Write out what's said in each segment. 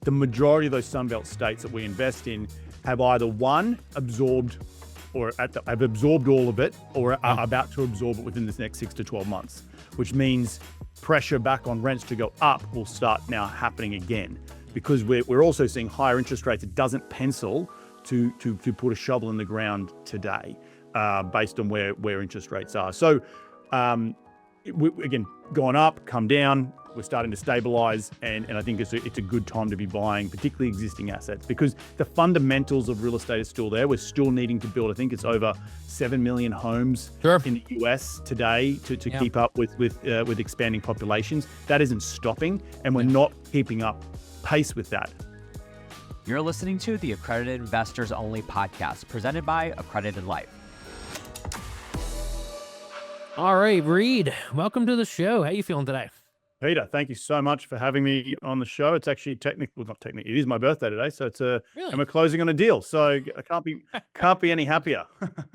the majority of those Sunbelt states that we invest in have either absorbed or have absorbed all of it, or are about to absorb it within the next 6 to 12 months, which means pressure back on rents to go up will start now happening again, because we're also seeing higher interest rates. It doesn't pencil to put a shovel in the ground today, based on where interest rates are. So again, gone up, come down. We're starting to stabilize, and I think it's a good time to be buying, particularly existing assets, because the fundamentals of real estate are still there. We're still needing to build. I think it's over 7 million homes in the US today to keep up with expanding populations. That isn't stopping, and we're not keeping up pace with that. You're listening to the Accredited Investors Only podcast, presented by Accredited Life. All right, Reed, welcome to the show. How you feeling today? Peter, thank you so much for having me on the show. It's actually it is my birthday today, so and we're closing on a deal, so I can't be any happier.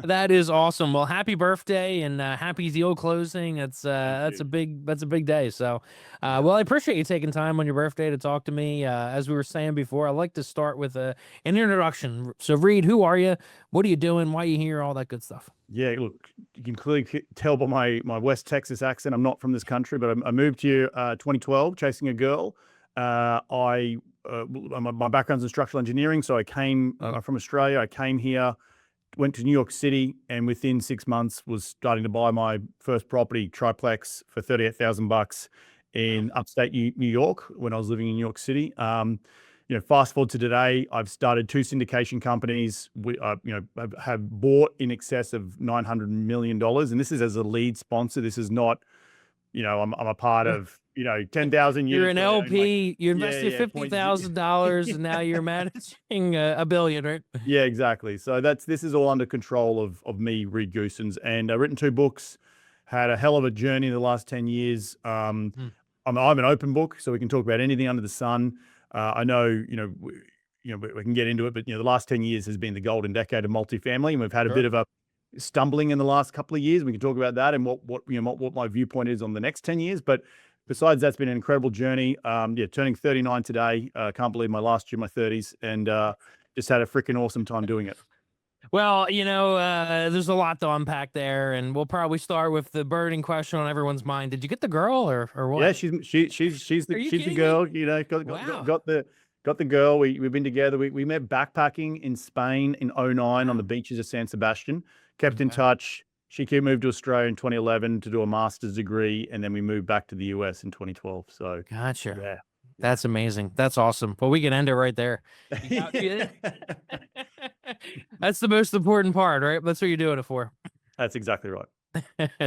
That is awesome. Well, happy birthday and happy deal closing. That's a big day. So, well, I appreciate you taking time on your birthday to talk to me. As we were saying before, I like to start with an introduction. So, Reed, who are you? What are you doing? Why are you here? All that good stuff. Yeah, look, you can clearly tell by my West Texas accent, I'm not from this country, but I moved here 2012, chasing a girl. My background's in structural engineering, so I came from Australia. I came here, went to New York City, and within 6 months was starting to buy my first property, triplex, for $38,000 in upstate New York when I was living in New York City. Fast forward to today, I've started 2 syndication companies. We, have bought in excess of $900 million, and this is as a lead sponsor. This is not, I'm a part of, 10,000 units. You're an LP. You invested $50,000, and now you're managing $1 billion, right? Yeah, exactly. So this is all under control of me, Reed Goossens, and I've written 2 books. Had a hell of a journey in the last 10 years. I'm an open book, so we can talk about anything under the sun. I know, we can get into it, but the last 10 years has been the golden decade of multifamily, and we've had a bit of a stumbling in the last couple of years. We can talk about that and what my viewpoint is on the next 10 years. But besides, that's been an incredible journey. Turning 39 today. Can't believe my last year, my 30s, and just had a freaking awesome time doing it. Well, there's a lot to unpack there, and we'll probably start with the burning question on everyone's mind. Did you get the girl or what? Yeah, she's the girl. Got the girl. We've been together. We met backpacking in Spain in 2009 on the beaches of San Sebastian. Kept in touch. She moved to Australia in 2011 to do a master's degree, and then we moved back to the US in 2012. So gotcha. Yeah. That's amazing. That's awesome. Well, we can end it right there. That's the most important part, right? That's what you're doing it for. That's exactly right.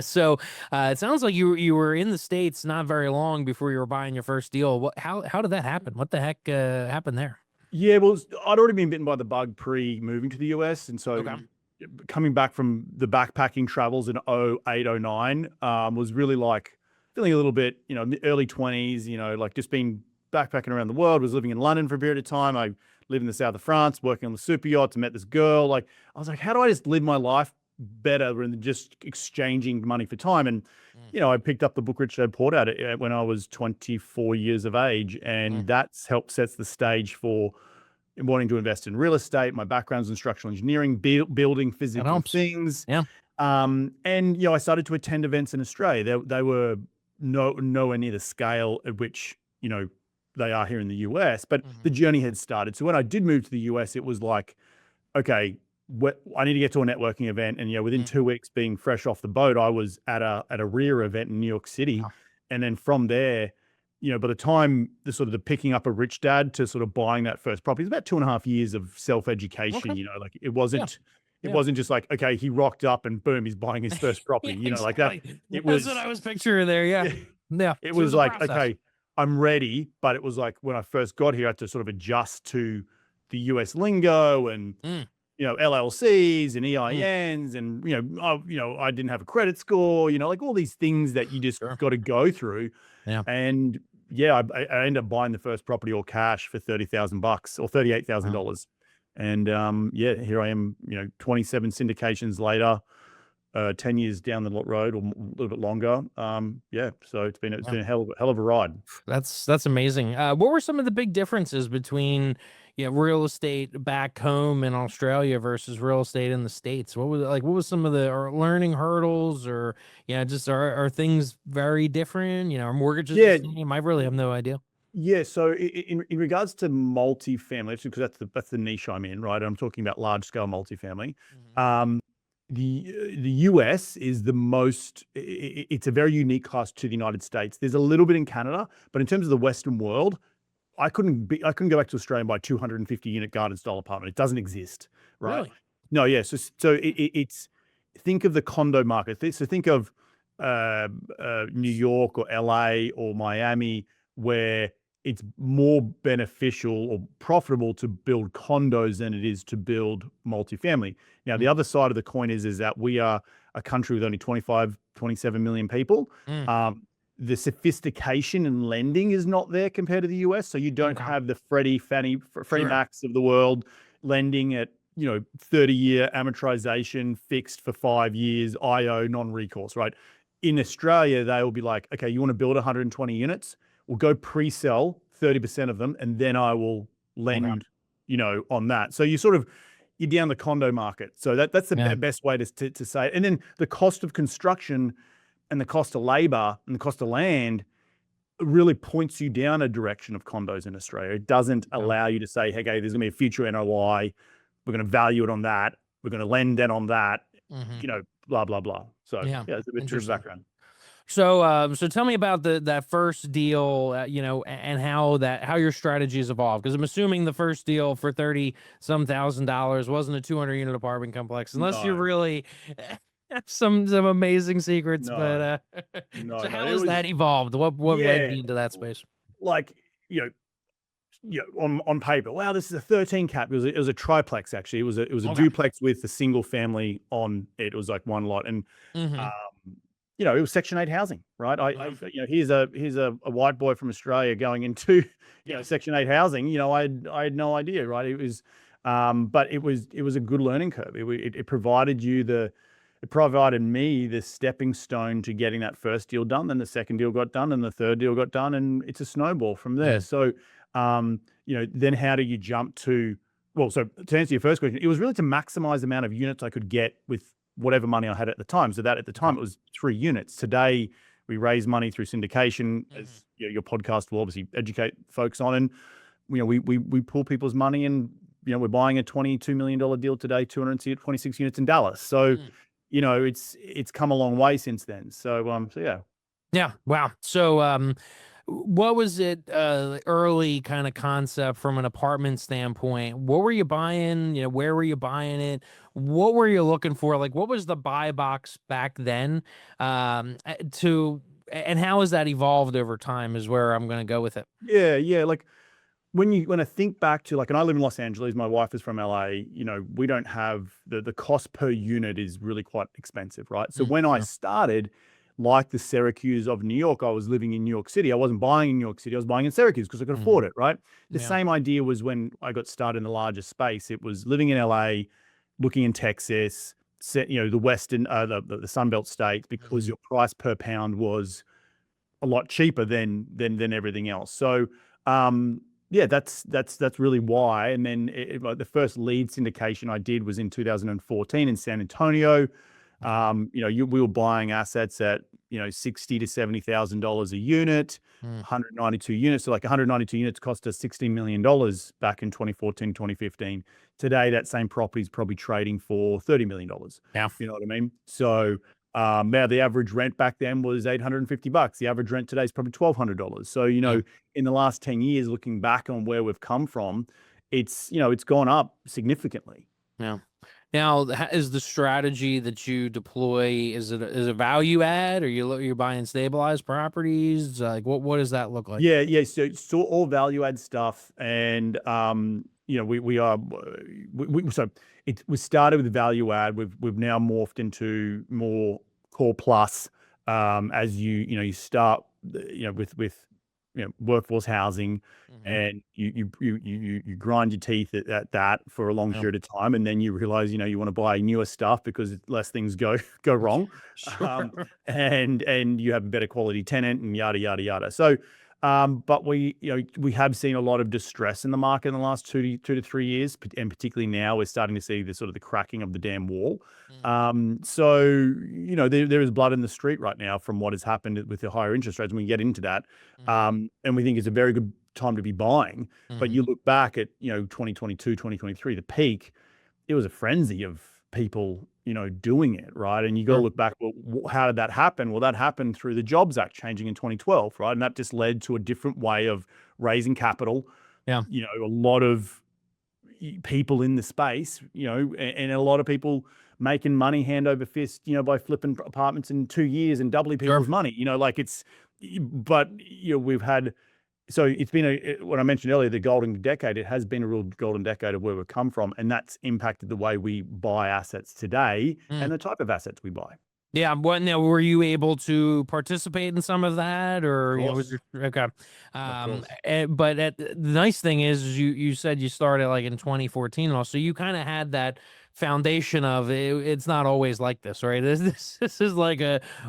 So it sounds like you were in the States not very long before you were buying your first deal. How did that happen? What the heck happened there? Yeah, well, I'd already been bitten by the bug pre-moving to the US, and so coming back from the backpacking travels in 2008, 2009 was really like feeling a little bit, early 20s, like just being backpacking around the world. Was living in London for a period of time. I lived in the south of France, working on the super yachts, met this girl. Like, I was like, how do I just live my life better than just exchanging money for time? And, I picked up the book Rich Dad Poor Dad when I was 24 years of age. And that's helped sets the stage for wanting to invest in real estate. My background's in structural engineering, building physical things. Yeah. And, I started to attend events in Australia. They were nowhere near the scale at which, they are here in the US, but the journey had started. So when I did move to the US, it was like, okay, I need to get to a networking event. And, within 2 weeks being fresh off the boat, I was at a REIR event in New York City. Oh. And then from there, by the time the picking up a rich dad to sort of buying that first property, it's about 2.5 years of self-education. Okay. Like it wasn't, it wasn't just like, okay, he rocked up and boom, he's buying his first property, exactly. Like that. That's what I was picturing there. Yeah. It was like, okay, I'm ready. But it was like when I first got here, I had to sort of adjust to the US lingo and, LLCs and EINs and, I didn't have a credit score, like all these things that you just got to go through. Yeah. And I ended up buying the first property all cash for $30,000 or $38,000. And here I am, 27 syndications later, 10 years down the road or a little bit longer. Yeah, so it's been a hell of a ride. That's amazing. What were some of the big differences between, real estate back home in Australia versus real estate in the States? What was some of the learning hurdles, or just are things very different? Are mortgages Yeah, the same? I really have no idea. yeah. So in regards to multifamily, because that's the niche I'm in, right? I'm talking about large scale multifamily. Mhm. Um, the US is the most. It's a very unique class to the United States. There's a little bit in Canada, but in terms of the Western world, I couldn't go back to Australia and buy 250 unit garden style apartment. It doesn't exist, right? Really? No, yeah. So it's think of the condo market. So think of New York or LA or Miami, where it's more beneficial or profitable to build condos than it is to build multifamily. Now, the other side of the coin is that we are a country with only 25, 27 million people. Mm. The sophistication in lending is not there compared to the US. So you don't Okay. have the Freddie Sure. Macs of the world lending at 30-year amortization fixed for 5 years, IO non-recourse, right? In Australia, they will be like, okay, you want to build 120 units? We'll go pre-sell 30% of them, and then I will lend, on that. So you're down the condo market. So that's the Yeah. best way to say it. And then the cost of construction and the cost of labor and the cost of land really points you down a direction of condos in Australia. It doesn't allow you to say, hey, there's going to be a future NOI. We're going to value it on that. We're going to lend then on that, Mhm. blah, blah, blah. So Yeah. it's a bit of Interesting. background. So tell me about that first deal, and how your strategy has evolved. Because I'm assuming the first deal for $30,000 wasn't a 200 unit apartment complex, unless you're No, really have some amazing secrets. no, But no, so no. how It has was, that evolved? What led yeah, you into that space? like, on paper, wow, this is a 13 cap. It was a triplex, actually. It was a Okay. duplex with a single family on it. It was like one lot. And Mm-hmm. um, it was Section 8 housing, right? Here's a white boy from Australia going into, Section 8 housing. I had no idea, right? It was, but it was a good learning curve. It provided me the stepping stone to getting that first deal done. Then the second deal got done, and the third deal got done, and it's a snowball from there. Mm. So, then how do you jump to? Well, so to answer your first question, it was really to maximize the amount of units I could get with whatever money I had at the time. So that at the time it was 3 units. Today we raise money through syndication, as your podcast will obviously educate folks on, and we pull people's money, and we're buying a $22 million deal today, 226 units in Dallas. So it's come a long way since then. So yeah. Yeah. Wow. So what was it, early kind of concept from an apartment standpoint? What were you buying? Where were you buying it? What were you looking for? Like, what was the buy box back then? And how has that evolved over time is where I'm going to go with it. Yeah. Like when I think back to, like, and I live in Los Angeles, my wife is from LA, we don't have the cost per unit is really quite expensive, right? So when I Yeah. started, like the Syracuse of New York, I was living in New York City. I wasn't buying in New York City. I was buying in Syracuse because I could afford it, right? The Yeah. same idea was when I got started in the larger space. It was living in LA, looking in Texas, the Western, the Sunbelt states, because your price per pound was a lot cheaper than everything else. So yeah, that's really why. And then like the first lead syndication I did was in 2014 in San Antonio. We were buying assets at $60,000 to $70,000 a unit, 192 units. So like 192 units cost us $16 million back in 2014, 2015. Today, that same property is probably trading for $30 million. Yeah. You know what I mean? So now the average rent back then was $850. The average rent today is probably $1,200. So in the last 10 years, looking back on where we've come from, it's gone up significantly. Yeah. Now, is the strategy that you deploy, is it value add, or you're buying stabilized properties? Like what does that look like? Yeah. So it's all value add stuff, and so it was started with value add. We've now morphed into more core plus, as you start with workforce housing, and you grind your teeth at that for a long period of time, and then you realize you want to buy newer stuff because less things go wrong, Sure. and you have a better quality tenant and yada yada yada. So, but we have seen a lot of distress in the market in the last 2 to 3 years, and particularly now we're starting to see the sort of the cracking of the damn wall. So there is blood in the street right now from what has happened with the higher interest rates, and we get into that. And we think it's a very good time to be buying. But you look back at 2022, 2023, the peak, it was a frenzy of people doing it, right? And you got to look back, well, how did that happen? Well, that happened through the Jobs Act changing in 2012, right? And that just led to a different way of raising capital. Yeah. A lot of people in the space, and a lot of people making money hand over fist, by flipping apartments in 2 years and doubling people's money, but we've had, so it's been what I mentioned earlier, the golden decade. It has been a real golden decade of where we've come from, and that's impacted the way we buy assets today and the type of assets we buy. Yeah. What now? Were you able to participate in some of that, or was your, okay? But the nice thing is, you said you started like in 2014, and also you kind of had that foundation of it. It's not always like this, right? This is like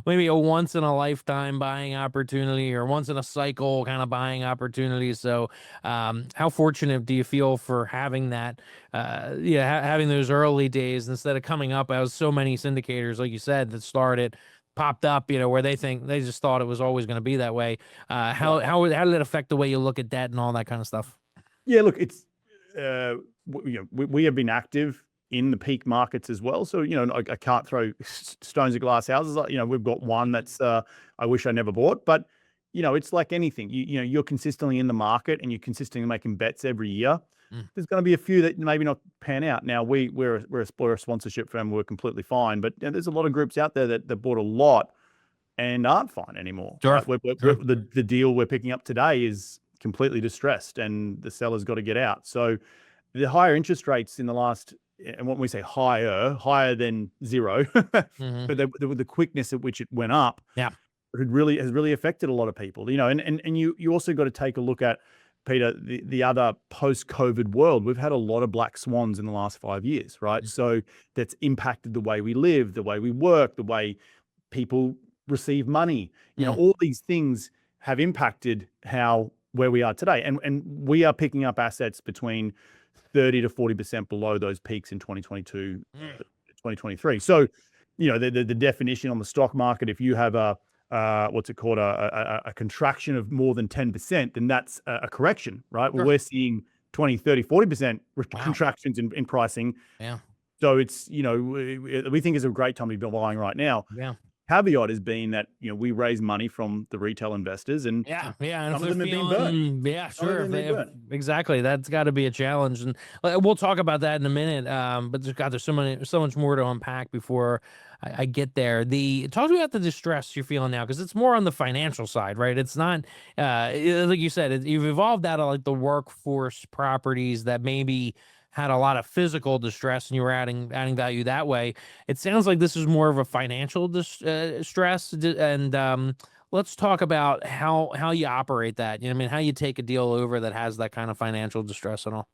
maybe a once in a lifetime buying opportunity, or once in a cycle kind of buying opportunity. So, how fortunate do you feel for having that? Having those early days instead of coming up as so many syndicators, like you said, that popped up, where they just thought it was always going to be that way. How did it affect the way you look at debt and all that kind of stuff? Yeah, look, it's we have been active in the peak markets as well. So, I can't throw stones at glass houses. We've got one that's I wish I never bought, but it's like anything. You're consistently in the market and you're consistently making bets every year. There's going to be a few that maybe not pan out. Now we're a sponsorship firm. We're completely fine, but there's a lot of groups out there that bought a lot and aren't fine anymore. Sure. The deal we're picking up today is completely distressed, and the seller's got to get out. So the higher interest rates in the last, and when we say higher than zero, but the quickness at which it went up, has really affected a lot of people. And you also got to take a look at, Peter, the other post-COVID world. We've had a lot of black swans in the last 5 years, right? So that's impacted the way we live, the way we work, the way people receive money. All these things have impacted where we are today. And we are picking up assets between 30 to 40% below those peaks in 2022, 2023. So, the definition on the stock market, if you have what's it called, a contraction of more than 10%, then that's a correction, right? Well, we're seeing 20, 30, 40% contractions in pricing. Yeah. So it's, we think it's a great time to be buying right now. Yeah. Caveat is being that, we raise money from the retail investors, and and some of them have been burned. Yeah, sure. Exactly. That's got to be a challenge, and we'll talk about that in a minute. But there's so much more to unpack before I get there. Talk to me about the distress you're feeling now, because it's more on the financial side, right? It's not like you said, you've evolved out of like the workforce properties that maybe had a lot of physical distress, and you were adding value that way. It sounds like this is more of a financial stress, and let's talk about how you operate that. How you take a deal over that has that kind of financial distress and all.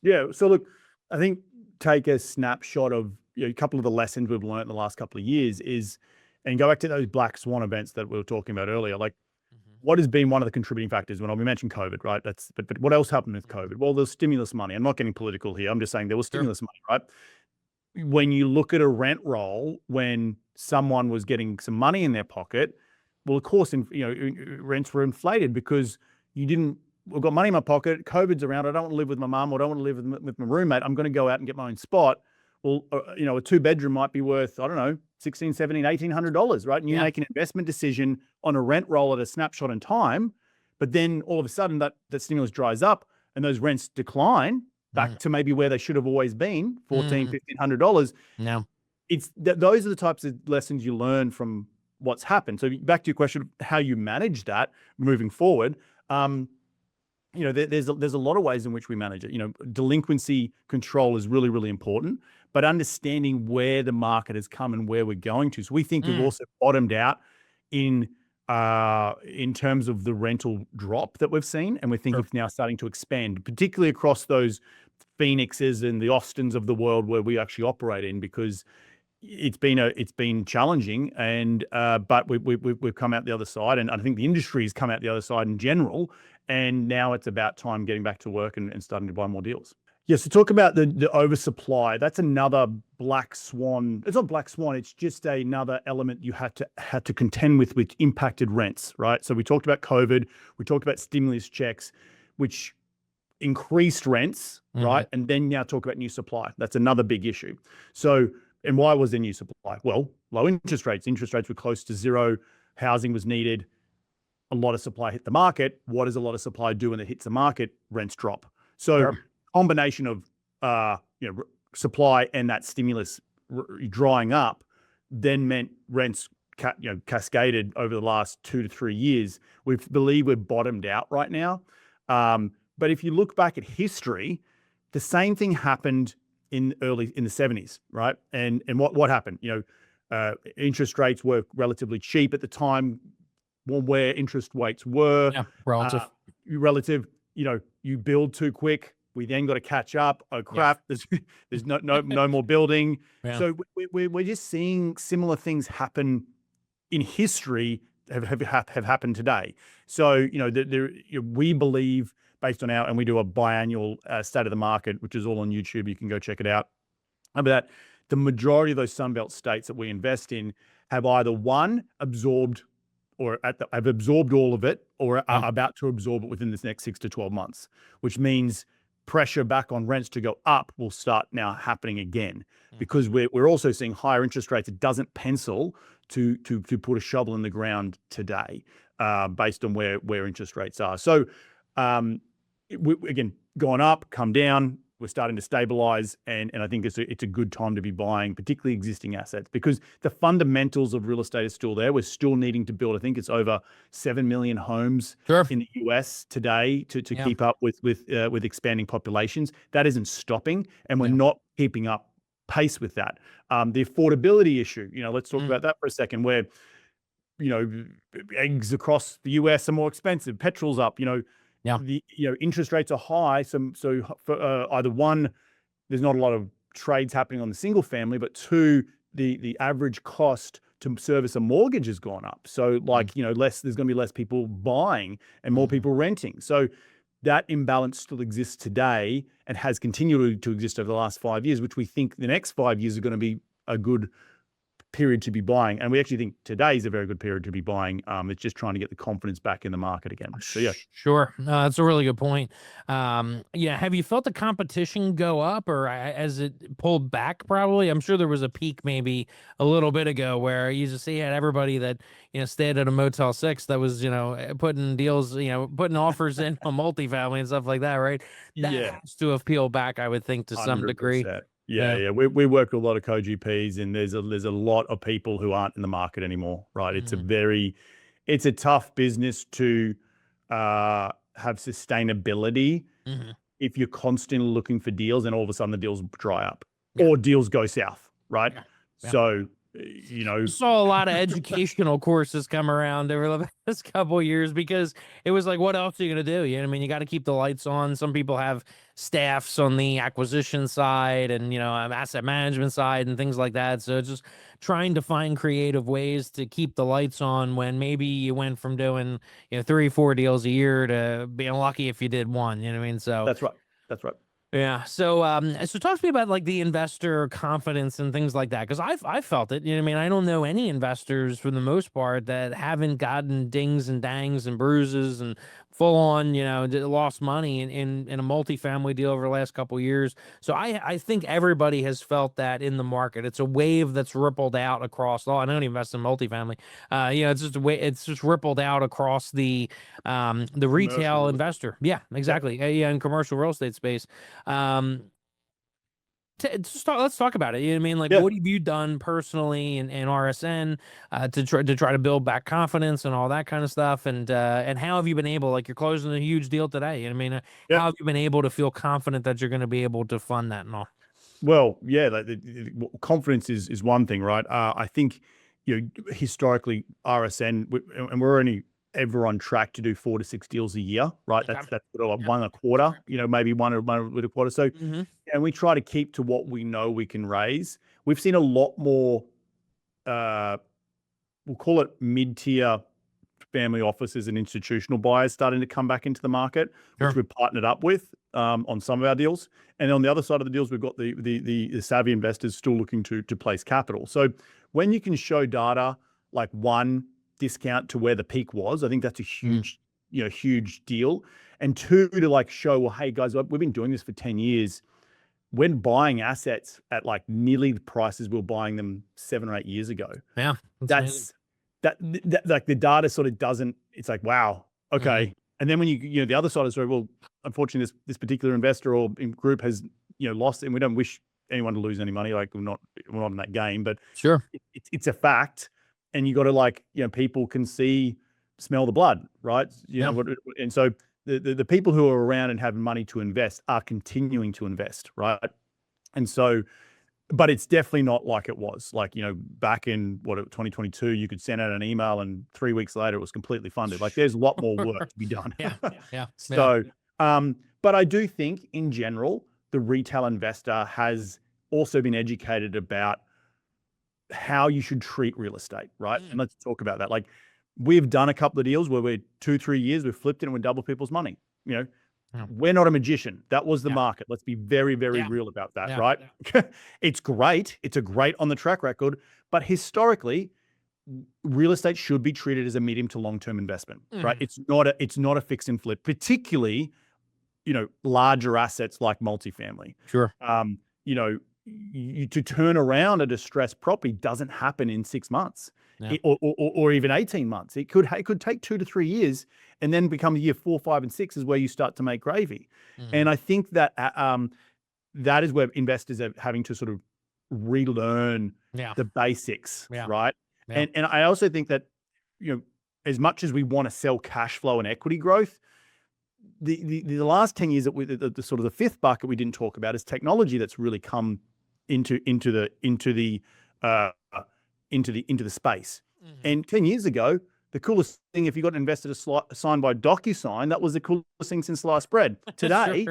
Yeah. So look, I think take a snapshot of a couple of the lessons we've learned in the last couple of years and go back to those black swan events that we were talking about earlier. Like, what has been one of the contributing factors? When we mentioned COVID, right? But what else happened with COVID? Well, there's stimulus money. I'm not getting political here. I'm just saying there was stimulus money, right? When you look at a rent roll, when someone was getting some money in their pocket, well, of course, rents were inflated because we've got money in my pocket. COVID's around. I don't want to live with my mum, or I don't want to live with my roommate. I'm going to go out and get my own spot. Well, a 2-bedroom might be worth, I don't know, $1,600, $1,700, $1,800, right? And you make an investment decision on a rent roll at a snapshot in time, but then all of a sudden that stimulus dries up and those rents decline back to maybe where they should have always been, $1,400, $1,500. No, those are the types of lessons you learn from what's happened. So back to your question, how you manage that moving forward. There's a lot of ways in which we manage it. Delinquency control is really, really important, but understanding where the market has come and where we're going to. So we think we've also bottomed out in in terms of the rental drop that we've seen, and we think Sure. it's now starting to expand, particularly across those Phoenixes and the Austins of the world where we actually operate in, because it's been challenging, and but we've come out the other side, and I think the industry has come out the other side in general, and now it's about time getting back to work and starting to buy more deals. Yes, to talk about the oversupply, that's another black swan. It's not black swan, it's just another element you had to contend with, which impacted rents, right? So we talked about COVID, we talked about stimulus checks, which increased rents, right? And then now talk about new supply. That's another big issue. So, and why was there new supply? Well, low interest rates. Interest rates were close to zero. Housing was needed. A lot of supply hit the market. What does a lot of supply do when it hits the market? Rents drop. So, Sure. combination of supply and that stimulus drying up then meant rents cascaded over the last 2 to 3 years. We believe we're bottomed out right now. But if you look back at history, the same thing happened in the 70s, right? And what happened? Interest rates were relatively cheap at the time, where interest rates were. Yeah, relative. You build too quick. We then got to catch up. Oh crap! Yeah. There's no more building. Yeah. So we're just seeing similar things happen in history have happened today. So we believe, based on and we do a biannual state of the market, which is all on YouTube. You can go check it out. About the majority of those Sunbelt states that we invest in have either absorbed or have absorbed all of it, or are about to absorb it within this next 6 to 12 months, which means pressure back on rents to go up will start now happening again, because we're also seeing higher interest rates. It doesn't pencil to put a shovel in the ground today, based on where interest rates are. So again, gone up, come down. We're starting to stabilize, and I think it's a good time to be buying, particularly existing assets, because the fundamentals of real estate is still there. We're still needing to build. I think it's over 7 million homes in the US today to keep up with expanding populations. That isn't stopping, and we're not keeping up pace with that. The affordability issue, let's talk about that for a second, where eggs across the US are more expensive, petrol's up, the interest rates are high. So for either one, there's not a lot of trades happening on the single family, but two, the average cost to service a mortgage has gone up. So there's going to be less people buying and more people renting. So that imbalance still exists today and has continued to exist over the last 5 years, which we think the next 5 years are going to be a good period to be buying. And we actually think today is a very good period to be buying. It's just trying to get the confidence back in the market again. So yeah. Sure. No, that's a really good point. Have you felt the competition go up, or as it pulled back? Probably. I'm sure there was a peak maybe a little bit ago where you just see had everybody that, stayed at a Motel 6 that was, putting deals, putting offers in on multifamily and stuff like that. Right. That has to have peeled back, I would think, to some degree. Yeah. We work with a lot of co-GPs, and there's a lot of people who aren't in the market anymore, right? It's a tough business to have sustainability if you're constantly looking for deals and all of a sudden the deals dry up or deals go south, right? Yeah. So, saw a lot of educational courses come around over the past couple of years, because it was like, what else are you going to do? You got to keep the lights on. Some people have staffs on the acquisition side and, asset management side and things like that. So just trying to find creative ways to keep the lights on when maybe you went from doing, 3-4 deals a year to being lucky if you did one, So that's right. Yeah. So, so talk to me about like the investor confidence and things like that. Cause I've felt it, I don't know any investors for the most part that haven't gotten dings and dangs and bruises and full on, lost money in a multifamily deal over the last couple of years. So I think everybody has felt that in the market. It's a wave that's rippled out across all. I don't invest in multifamily. It's just a way, it's just rippled out across the retail investor. Yeah, exactly. Yeah. In commercial real estate space. Let's talk about it. What have you done personally in RSN to try to build back confidence and all that kind of stuff, and how have you been able, like you're closing a huge deal today? How have you been able to feel confident that you're going to be able to fund that and all? Well, confidence is one thing, right? I think historically RSN, and we're only ever on track to do 4 to 6 deals a year, right? Okay. That's sort of like one a quarter, maybe one with a quarter. So, and we try to keep to what we know we can raise. We've seen a lot more, we'll call it mid-tier family offices and institutional buyers starting to come back into the market, which we've partnered up with on some of our deals. And on the other side of the deals, we've got the savvy investors still looking to place capital. So when you can show data like one, discount to where the peak was, I think that's a huge, huge deal. And two, to like show, well, hey guys, we've been doing this for 10 years. When buying assets at like nearly the prices we were buying them 7 or 8 years ago. Yeah. That's like the data sort of doesn't, it's like, wow, okay. And then when the other side is, well, unfortunately this particular investor or group has, lost, and we don't wish anyone to lose any money. Like we're not in that game, but sure, it's a fact. And you got to like, people can smell the blood, right? And so the people who are around and have money to invest are continuing to invest, right? And so, but it's definitely not like it was. Like, back in 2022, you could send out an email and 3 weeks later it was completely funded. Like there's a lot more work to be done. Yeah. So, but I do think in general, the retail investor has also been educated about how you should treat real estate, right? And let's talk about that. Like we've done a couple of deals where we're 2-3 years, we've flipped it and we double people's money. We're not a magician. That was the market. Let's be very, very real about that, right? It's great. It's a great on the track record, but historically, real estate should be treated as a medium to long-term investment, right? It's not a fix and flip, particularly, larger assets like multifamily. Sure. To turn around a distressed property doesn't happen in 6 months or even 18 months. It could take 2 to 3 years, and then become year 4, 5, and 6 is where you start to make gravy. And I think that that is where investors are having to sort of relearn the basics, right? And I also think that as much as we want to sell cash flow and equity growth, the last 10 years that the sort of the fifth bucket we didn't talk about is technology that's really come into the space. And 10 years ago, the coolest thing, if you got an investor to sign by DocuSign, that was the coolest thing since sliced bread. Today,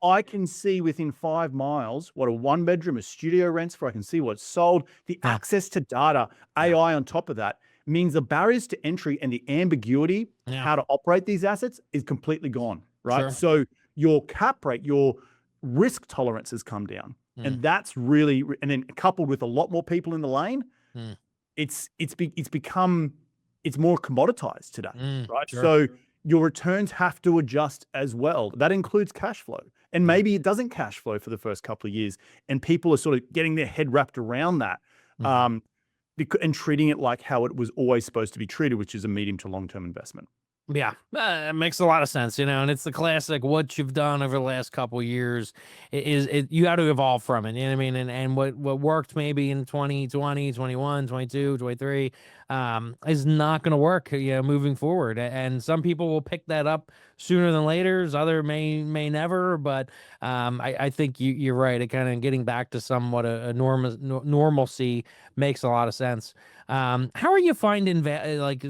I can see within 5 miles what a 1-bedroom, a studio rents for. I can see what's sold. The access to data, AI on top of that, means the barriers to entry and the ambiguity how to operate these assets is completely gone, right? So your cap rate, your risk tolerance has come down. And that's really, and then coupled with a lot more people in the lane, it's more commoditized today, right? So your returns have to adjust as well. That includes cash flow. And maybe it doesn't cash flow for the first couple of years. And people are sort of getting their head wrapped around that. And treating it like how it was always supposed to be treated, which is a medium to long-term investment. Yeah, it makes a lot of sense, and it's the classic, what you've done over the last couple of years is you got to evolve from it. You know what I mean? And what worked maybe in 2020, 21, 22, 23 is not going to work, moving forward. And some people will pick that up sooner than later. Others may never. But I think you're right. It kind of getting back to somewhat a normalcy makes a lot of sense. How are you finding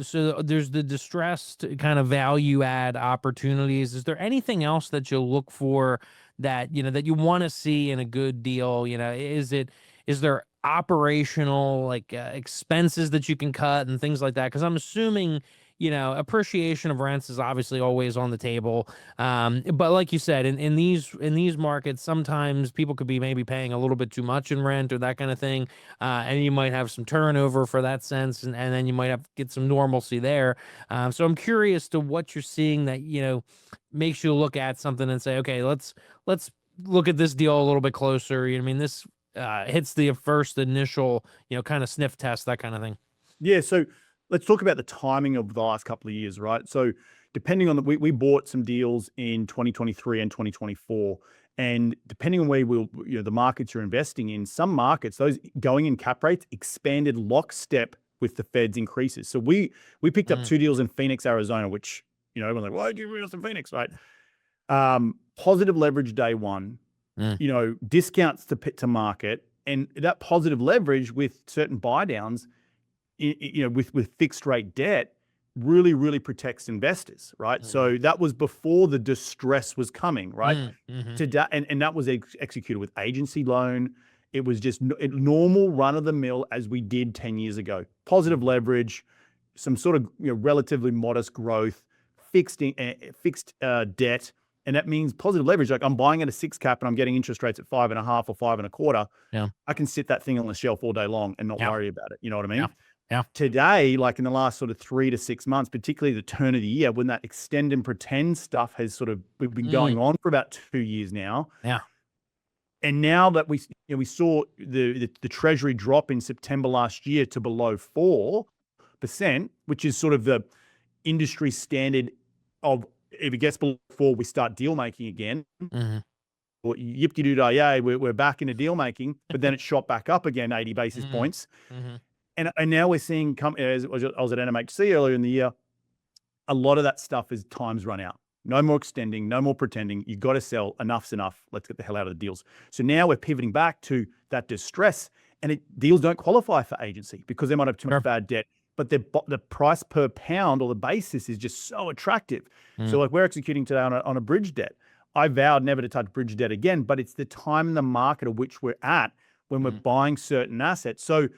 so there's the distressed kind of value add opportunities? Is there anything else that you look for that that you want to see in a good deal? Is there operational expenses that you can cut and things like that? Because I'm assuming appreciation of rents is obviously always on the table. But like you said, in these markets, sometimes people could be maybe paying a little bit too much in rent or that kind of thing. And you might have some turnover for that sense. And then you might have to get some normalcy there. So I'm curious to what you're seeing that, makes you look at something and say, okay, let's look at this deal a little bit closer. This hits the first initial, kind of sniff test, that kind of thing. Yeah. So let's talk about the timing of the last couple of years, right? So depending on we bought some deals in 2023 and 2024, and depending on where the markets you're investing in, some markets, those going in cap rates expanded lockstep with the Fed's increases. So we picked up 2 deals in Phoenix, Arizona, which, everyone's like, why did you invest in Phoenix, right? Positive leverage day one, discounts to market, and that positive leverage with certain buy downs with fixed rate debt really, really protects investors, right? So that was before the distress was coming, right? Today, and that was executed with agency loan. It was just normal run of the mill as we did 10 years ago. Positive leverage, some sort of relatively modest growth, fixed debt. And that means positive leverage. Like I'm buying at a 6 cap and I'm getting interest rates at 5.5 or 5.25. Yeah. I can sit that thing on the shelf all day long and not worry about it. You know what I mean? Yeah. Today, like in the last sort of 3 to 6 months, particularly the turn of the year, when that extend and pretend stuff has we've been going on for about 2 years now. Yeah. And now that we saw the treasury drop in September last year to below 4%, which is sort of the industry standard of if it gets below 4, we start deal making again. Or yip-de-doo-dah-yay, we're back into deal making, but then it shot back up again 80 basis points. And now we're seeing, as I was at NMHC earlier in the year, a lot of that stuff is time's run out. No more extending, no more pretending. You got to sell. Enough's enough. Let's get the hell out of the deals. So now we're pivoting back to that distress, and deals don't qualify for agency because they might have too much bad debt, but the price per pound or the basis is just so attractive. So like we're executing today on a bridge debt. I vowed never to touch bridge debt again, but it's the time in the market at which we're at when we're buying certain assets. So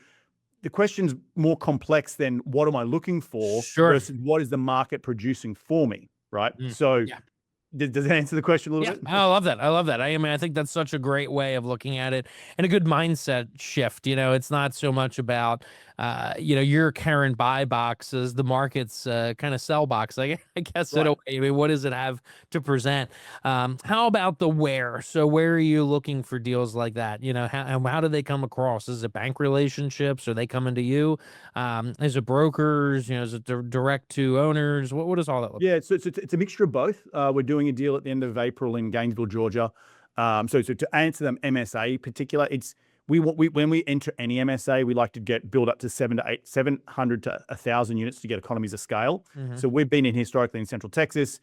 the question's more complex than what am I looking for versus what is the market producing for me, right? So does that answer the question a little bit? I love that. I mean, I think that's such a great way of looking at it and a good mindset shift. It's not so much about, your current buy boxes, the market's kind of sell box, I guess. In a way. I mean, what does it have to present? How about the where? So where are you looking for deals like that? How do they come across? Is it bank relationships? Are they coming to you? Is it brokers? Is it direct to owners? What does all that look like? Yeah, so it's a mixture of both. We're doing a deal at the end of April in Gainesville, Georgia. So to answer them MSA particular, when we enter any MSA, we like to build up to 700 to 1,000 units to get economies of scale. So we've been in historically in Central Texas,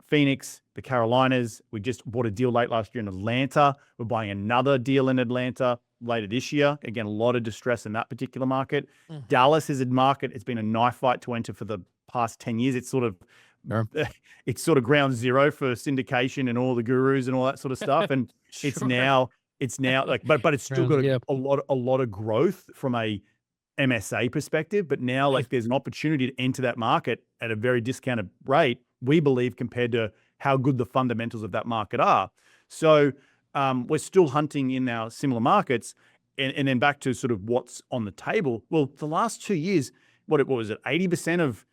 Phoenix, the Carolinas. We just bought a deal late last year in Atlanta. We're buying another deal in Atlanta later this year. Again, a lot of distress in that particular market. Dallas is a market. It's been a knife fight to enter for the past 10 years. It's sort of ground zero for syndication and all the gurus and all that sort of stuff. And it's now like, but it's still got a lot of growth from a MSA perspective. But now like there's an opportunity to enter that market at a very discounted rate, we believe, compared to how good the fundamentals of that market are. So we're still hunting in our similar markets. And then back to sort of what's on the table. Well, the last 2 years, what was it? 80% of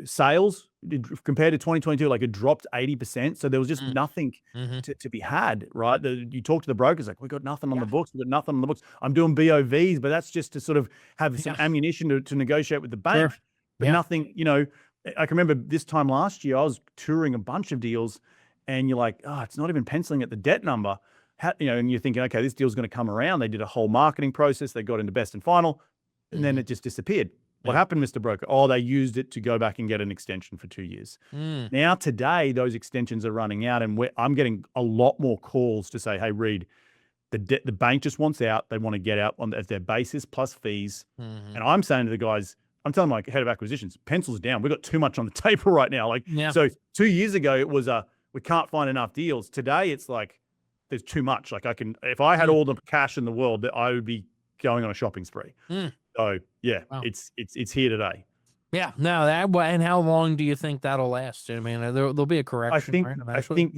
sales compared to 2022, like it dropped 80%. So there was just nothing to be had, right? You talk to the brokers, like, we got nothing on the books. We've got nothing on the books. I'm doing BOVs, but that's just to sort of have some ammunition to negotiate with the bank. But nothing, I can remember this time last year, I was touring a bunch of deals and you're like, oh, it's not even penciling at the debt number. And you're thinking, okay, this deal's going to come around. They did a whole marketing process. They got into best and final, and then it just disappeared. What happened, Mr. Broker? Oh, they used it to go back and get an extension for 2 years. Now, today, those extensions are running out, and I'm getting a lot more calls to say, hey, Reed, the bank just wants out. They want to get out at their basis plus fees. And I'm saying to the guys, I'm telling my head of acquisitions, pencils down. We've got too much on the table right now. So 2 years ago, it was we can't find enough deals. Today, it's like there's too much. Like if I had all the cash in the world, I would be going on a shopping spree. So yeah, it's here today. Yeah, no, and how long do you think that'll last? I mean, there'll be a correction. I think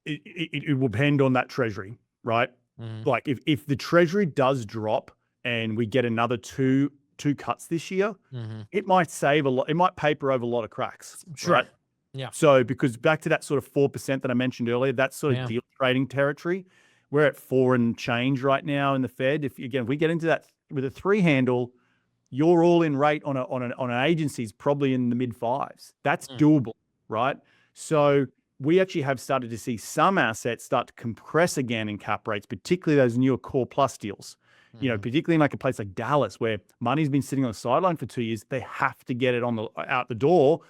it will depend on that treasury, right? Like if the treasury does drop and we get another two cuts this year, it might save a lot. It might paper over a lot of cracks. Right? Yeah. So because back to that sort of 4% that I mentioned earlier, that's sort of deal trading territory. We're at 4 and change right now in the Fed. If we get into that with a 3 handle, your all-in rate on an agency is probably in the mid-5s. That's doable, right? So we actually have started to see some assets start to compress again in cap rates, particularly those newer core plus deals. Particularly in like a place like Dallas, where money's been sitting on the sideline for 2 years. They have to get it out the door.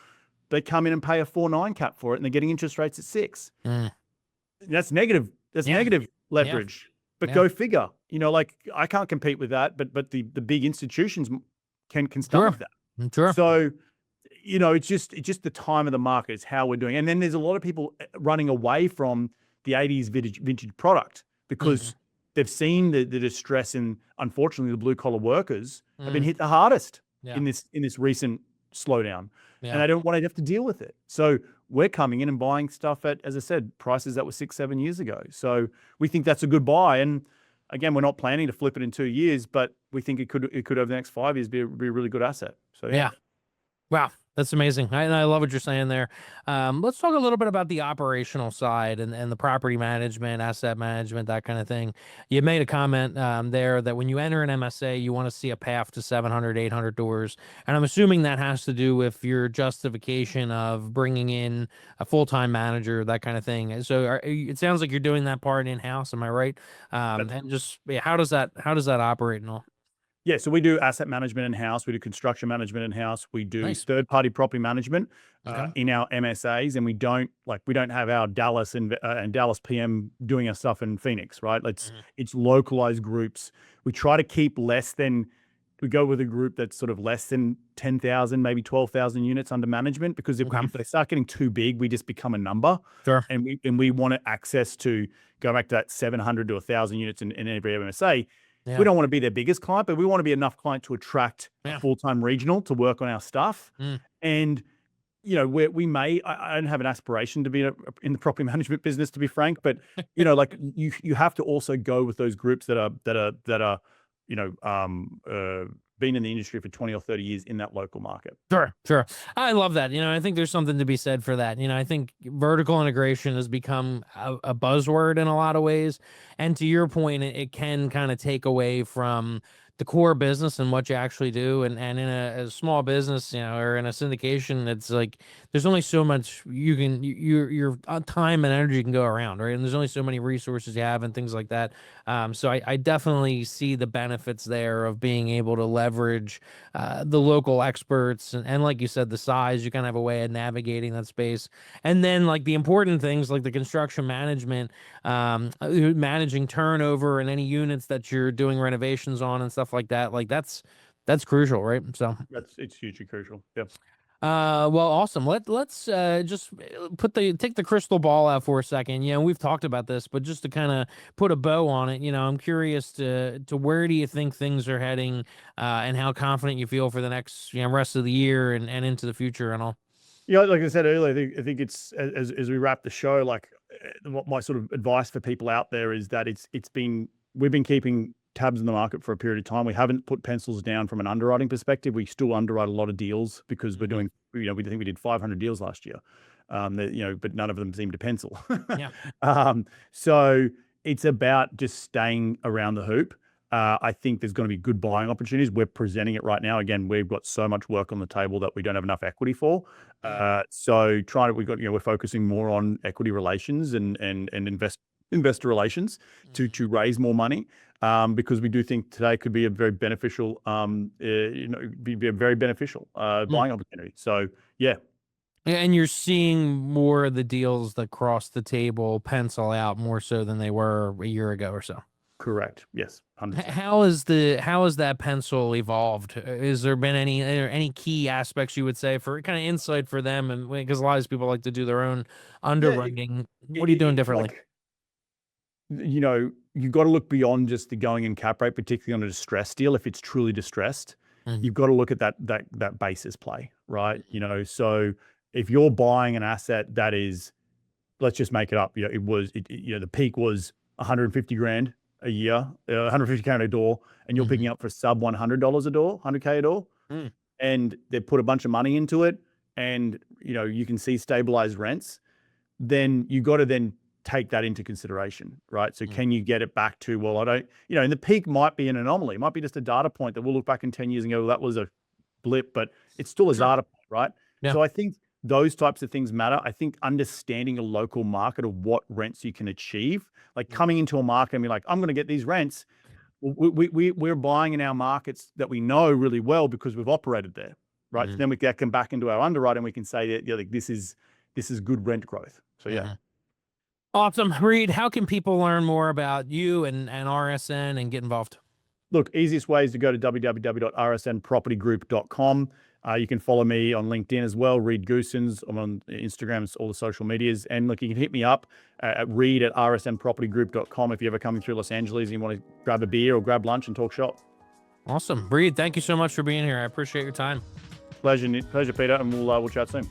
They come in and pay a 4.9 cap for it, and they're getting interest rates at 6. That's negative. That's negative leverage. But Yeah. go figure. Like I can't compete with that, but the big institutions can Sure. stomach that. Sure. So, it's just the time of the market. It's how we're doing. And then there's a lot of people running away from the 80s vintage product because they've seen the distress in, unfortunately, the blue collar workers have been hit the hardest Yeah. in this recent slowdown. Yeah. And I don't want to have to deal with it. So we're coming in and buying stuff at, as I said, prices that were 6-7 years ago. So we think that's a good buy. And again, we're not planning to flip it in 2 years, but we think it could over the next 5 years be a really good asset. So Yeah. Wow, that's amazing. I love what you're saying there. Let's talk a little bit about the operational side and the property management, asset management, that kind of thing. You made a comment there that when you enter an MSA, you want to see a path to 700, 800 doors. And I'm assuming that has to do with your justification of bringing in a full-time manager, that kind of thing. So it sounds like you're doing that part in-house. Am I right? And just how does that operate and all? Yeah, so we do asset management in-house. We do construction management in-house. We do Nice. third-party property management Okay. in our MSAs, and we don't have our Dallas and Dallas PM doing our stuff in Phoenix, right? It's localized groups. We try to keep we go with a group that's sort of less than 10,000, maybe 12,000 units under management, because if they start getting too big, we just become a number. Sure. And we want access to go back to that 700 to 1,000 units in every MSA. Yeah. We don't want to be their biggest client, but we want to be enough client to attract a full-time regional to work on our stuff. And, I don't have an aspiration to be in the property management business, to be frank, but, you have to also go with those groups that are been in the industry for 20 or 30 years in that local market. Sure. I love that. I think there's something to be said for that. I think vertical integration has become a buzzword in a lot of ways. And to your point, it can kind of take away from the core business and what you actually do. And in a small business, or in a syndication, it's like there's only so much your time and energy can go around, right? And there's only so many resources you have and things like that. So I definitely see the benefits there of being able to leverage the local experts and like you said, the size. You kind of have a way of navigating that space. And then like the important things like the construction management, managing turnover and any units that you're doing renovations on and stuff like that. Like that's crucial, right? So it's hugely crucial. Yeah. Well, awesome. Let's just take the crystal ball out for a second. We've talked about this, but just to kind of put a bow on it, I'm curious to where do you think things are heading, and how confident you feel for the next rest of the year and into the future and all. Like I said earlier, I think it's as we wrap the show, like my sort of advice for people out there is that we've been keeping tabs in the market for a period of time. We haven't put pencils down from an underwriting perspective. We still underwrite a lot of deals because we're doing, we think we did 500 deals last year, but none of them seem to pencil. Yeah. So it's about just staying around the hoop. I think there's going to be good buying opportunities. We're presenting it right now. Again, we've got so much work on the table that we don't have enough equity for. So we're focusing more on equity relations and investor relations to raise more money. Because we do think today could be a very beneficial, buying opportunity. So, yeah. And you're seeing more of the deals that cross the table pencil out more so than they were a year ago or so. Correct. Yes. 100%. How has that pencil evolved? Has there been any key aspects you would say for kind of insight for them? And because a lot of these people like to do their own underwriting, what are you doing differently? You've got to look beyond just the going in cap rate, particularly on a distressed deal. If it's truly distressed, you've got to look at that basis play, right? So if you're buying an asset that is, let's just make it up, the peak was 150 grand a year, 150 grand a door, and you're picking up for sub $100 a door, 100K a door, and they put a bunch of money into it, and you can see stabilized rents, then you got to then take that into consideration, right? So can you get it back to, well, I don't, and the peak might be an anomaly. It might be just a data point that we'll look back in 10 years and go, well, that was a blip, but it's still a data point, right? Yeah. So I think those types of things matter. I think understanding a local market of what rents you can achieve, like coming into a market and be like, I'm going to get these rents. We're buying in our markets that we know really well because we've operated there, right? So then we can back into our underwriting and we can say that, like, this is good rent growth. So yeah. Awesome. Reed, how can people learn more about you and RSN and get involved? Look, easiest way is to go to www.rsnpropertygroup.com. You can follow me on LinkedIn as well, Reed Goossens. I'm on Instagram, all the social medias. And look, you can hit me up at reed@rsnpropertygroup.com if you're ever coming through Los Angeles and you want to grab a beer or grab lunch and talk shop. Awesome. Reed, thank you so much for being here. I appreciate your time. Pleasure, Peter, and we'll chat soon.